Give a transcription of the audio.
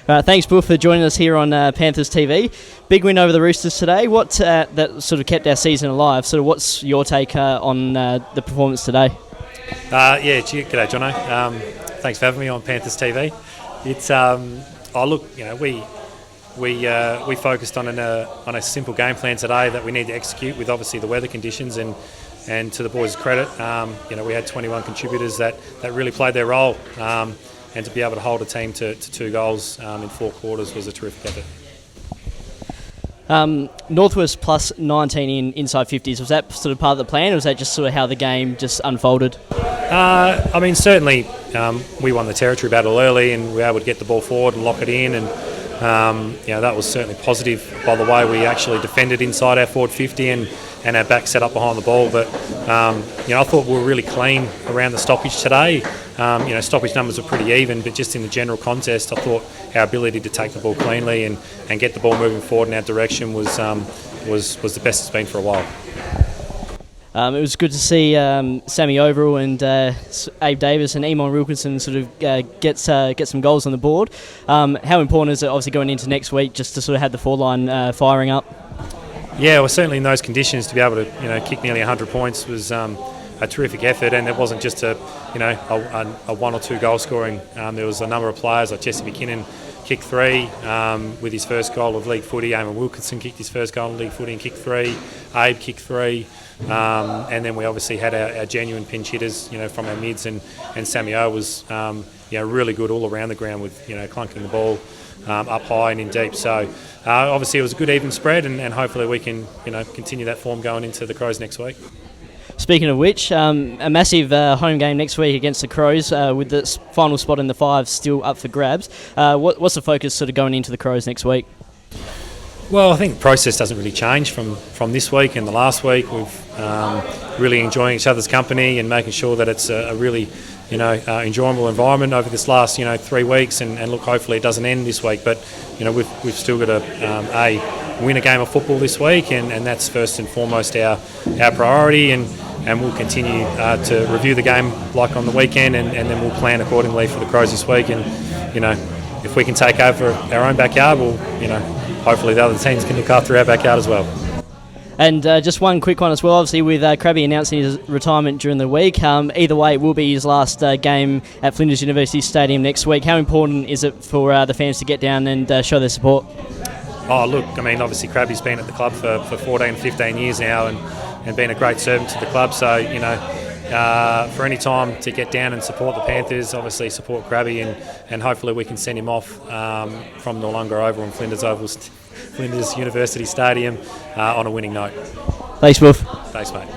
Thanks, Bill, for joining us here on Panthers TV. Big win over the Roosters today. What that sort of kept our season alive. Sort of, what's your take on the performance today? G'day, Jono. Thanks for having me on Panthers TV. It's we focused on a simple game plan today that we need to execute with obviously the weather conditions and to the boys' credit, we had 21 contributors that really played their role. And to be able to hold a team to 2 goals in 4 quarters was a terrific effort. Northwest plus 19 in inside 50s, was that sort of part of the plan, or was that just sort of how the game just unfolded? Certainly we won the territory battle early and we were able to get the ball forward and lock it in, and that was certainly positive by the way we actually defended inside our forward 50 and our back set up behind the ball. But I thought we were really clean around the stoppage today. Stoppage numbers were pretty even, but just in the general contest, I thought our ability to take the ball cleanly and get the ball moving forward in our direction was the best it's been for a while. It was good to see Sammy Overall and Abe Davis and Eamon Wilkinson sort of get some goals on the board. How important is it, obviously going into next week, just to sort of have the forward line firing up? Yeah, well, certainly in those conditions to be able to kick nearly 100 points was a terrific effort, and it wasn't just a 1 or 2 goal scoring. There was a number of players like Jesse McKinnon kicked 3 with his first goal of league footy. Eamon Wilkinson kicked his first goal in league footy and kicked 3. Abe kicked 3. And then we obviously had our genuine pinch hitters, from our mids, and Sammy O was really good all around the ground with clunking the ball up high and in deep. So obviously it was a good even spread, and hopefully we can continue that form going into the Crows next week. Speaking of which, a massive home game next week against the Crows, with the final spot in the 5 still up for grabs. What's the focus sort of going into the Crows next week? Well, I think the process doesn't really change from this week and the last week. We've really enjoying each other's company and making sure that it's a really enjoyable environment over this last 3 weeks. And look, hopefully it doesn't end this week. But we've still got to win a game of football this week, and that's first and foremost our priority. And we'll continue to review the game like on the weekend, and then we'll plan accordingly for the Crows this week. And if we can take over our own backyard, we'll hopefully the other teams can look after our backyard as well. And just one quick one as well, obviously with Crabby announcing his retirement during the week, either way it will be his last game at Flinders University Stadium next week. How important is it for the fans to get down and show their support? Oh look, obviously Crabby's been at the club for 14, 15 years now and been a great servant to the club, so for any time to get down and support the Panthers, obviously support Crabby, and hopefully we can send him off from Noarlunga Oval and Flinders University Stadium on a winning note. Thanks, Wolf. Thanks, mate.